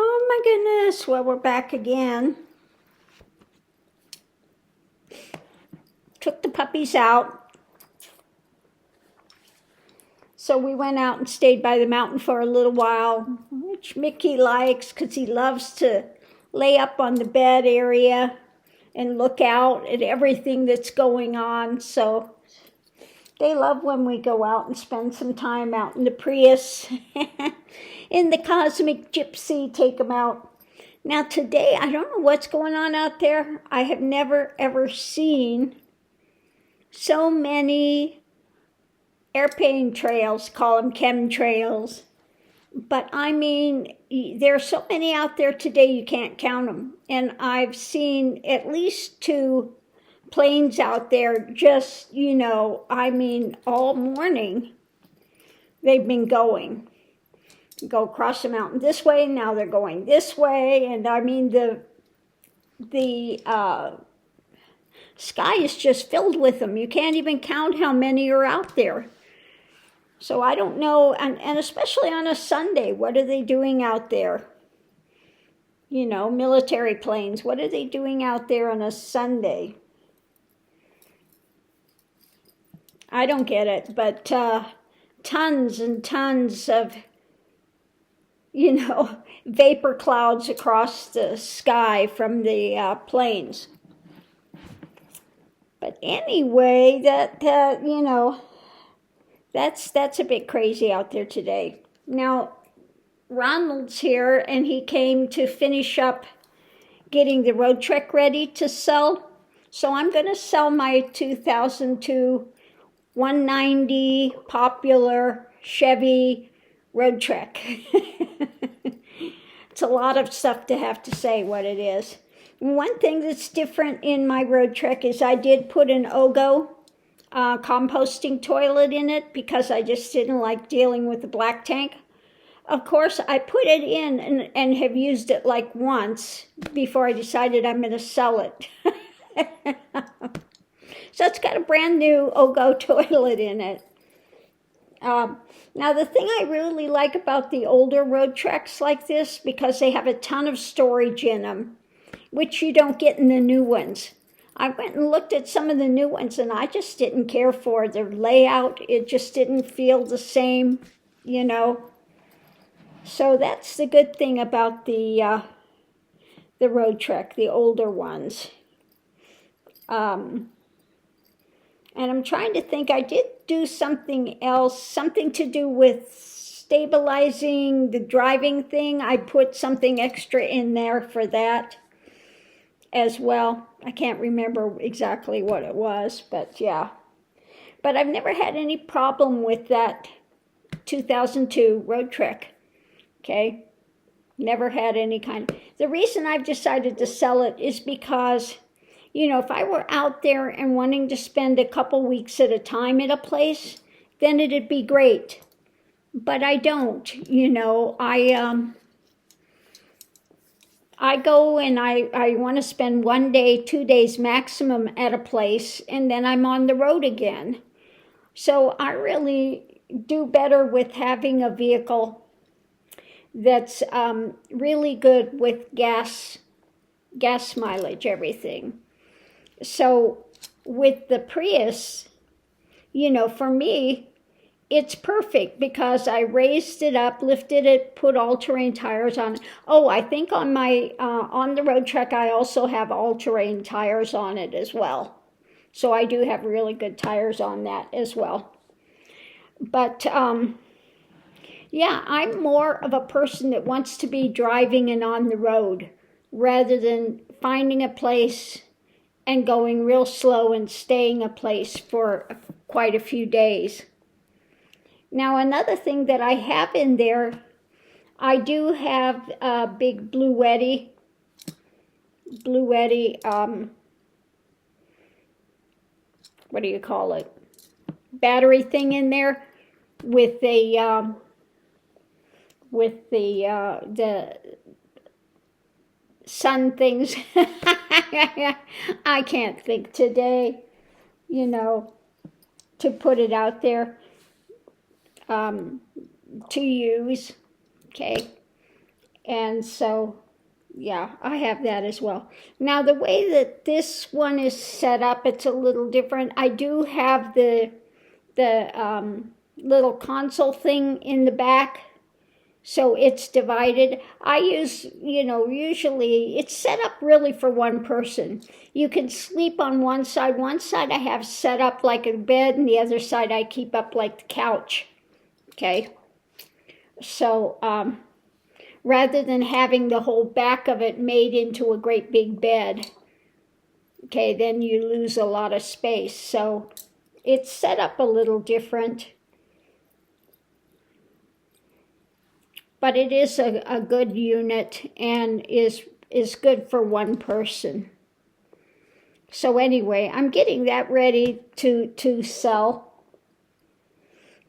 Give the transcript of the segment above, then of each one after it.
Oh my goodness, well, we're back again. Took the puppies out. So we went out and stayed by the mountain for a little while, which Mickey likes because he loves to lay up on the bed area and look out at everything that's going on. So they love when we go out and spend some time out in the Prius, in the Cosmic Gypsy, take them out. Now today, I don't know what's going on out there. I have never ever seen so many airplane trails, call them chemtrails. But I mean, there are so many out there today you can't count them. And I've seen at least 2 planes out there just, I mean, all morning they've been going. Go across the mountain this way, now they're going this way. And I mean, the sky is just filled with them. You can't even count how many are out there. So I don't know, and especially on a Sunday, what are they doing out there? Military planes, what are they doing out there on a Sunday? I don't get it, but tons and tons of, vapor clouds across the sky from the planes. But anyway, that's a bit crazy out there today. Now, Ronald's here, and he came to finish up getting the Roadtrek ready to sell. So I'm going to sell my 2002 190 popular Chevy Roadtrek. It's a lot of stuff to have to say what it is. One thing that's different in my Roadtrek is I did put an OGO composting toilet in it because I just didn't like dealing with the black tank. Of course, I put it in and have used it like once before I decided I'm going to sell it. So it's got a brand new OGO toilet in it. Now, the thing I really like about the older Roadtreks like this, because they have a ton of storage in them, which you don't get in the new ones. I went and looked at some of the new ones, and I just didn't care for their layout. It just didn't feel the same, So that's the good thing about the Roadtrek, the older ones. And I'm trying to think, I did do something else, something to do with stabilizing the driving thing. I put something extra in there for that as well. I can't remember exactly what it was, but yeah. But I've never had any problem with that 2002 Roadtrek, okay? Never had any kind. The reason I've decided to sell it is because, if I were out there and wanting to spend a couple weeks at a time at a place, then it'd be great. But I don't, I go and I want to spend 1 day, 2 days maximum at a place, and then I'm on the road again. So I really do better with having a vehicle that's really good with gas mileage, everything. So with the Prius, for me, it's perfect because I raised it up, lifted it, put all-terrain tires on it. Oh, I think on my on the Roadtrek, I also have all-terrain tires on it as well. So I do have really good tires on that as well. But yeah, I'm more of a person that wants to be driving and on the road rather than finding a place and going real slow and staying a place for quite a few days. Now, another thing that I have in there, I do have a big Blue Yeti, what do you call it? Battery thing in there with the sun things. I can't think today, to put it out there to use, okay? And so, yeah, I have that as well. Now, the way that this one is set up, it's a little different. I do have the little console thing in the back, so it's divided. I use, usually it's set up really for one person. You can sleep on one side. One side I have set up like a bed, and the other side I keep up like the couch. Okay? So, rather than having the whole back of it made into a great big bed, okay, then you lose a lot of space. So it's set up a little different, but it is a good unit and is good for one person. So anyway, I'm getting that ready to sell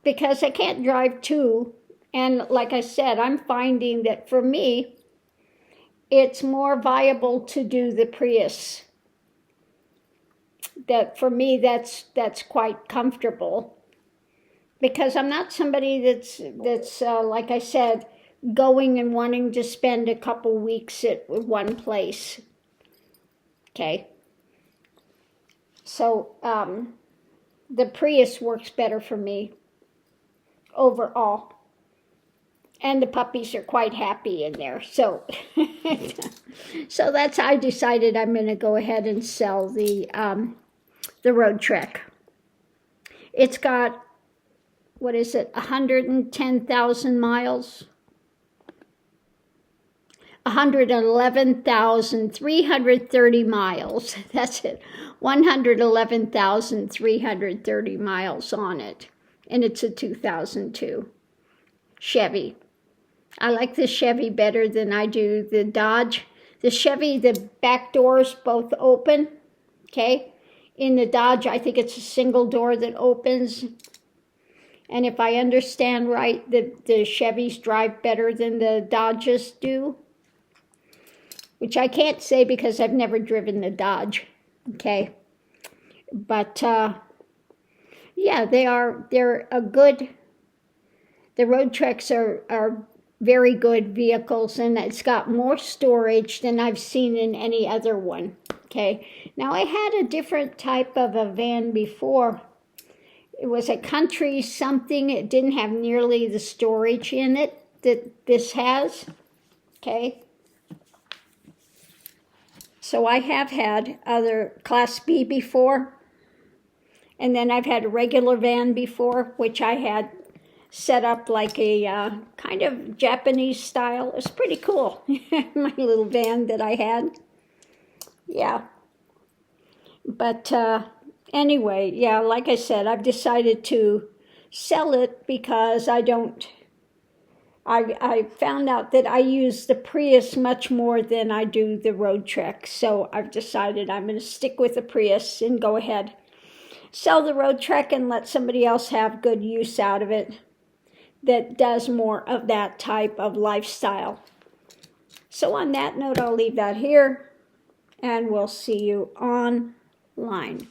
because I can't drive two. And like I said, I'm finding that for me, it's more viable to do the Prius. That for me, that's quite comfortable. Because I'm not somebody that's like I said, going and wanting to spend a couple weeks at one place. Okay. So the Prius works better for me overall. And the puppies are quite happy in there. So, so that's how I decided I'm going to go ahead and sell the Roadtrek. It's got, 110,000 miles? 111,330 miles. That's it. 111,330 miles on it. And it's a 2002 Chevy. I like the Chevy better than I do the Dodge. The Chevy, the back doors both open, okay? In the Dodge, I think it's a single door that opens. And if I understand right, the Chevys drive better than the Dodges do. Which I can't say because I've never driven the Dodge, okay? But, yeah, they're a good... The Roadtreks are very good vehicles, and it's got more storage than I've seen in any other one, okay? Now, I had a different type of a van before. It was a country something. It didn't have nearly the storage in it that this has, okay? So I have had other Class B before, and then I've had a regular van before, which I had set up like a kind of Japanese style. It was pretty cool, my little van that I had. Yeah. But anyway, yeah, like I said, I've decided to sell it because I found out that I use the Prius much more than I do the Roadtrek. So I've decided I'm going to stick with the Prius and go ahead, sell the Roadtrek and let somebody else have good use out of it that does more of that type of lifestyle. So on that note, I'll leave that here, and we'll see you online.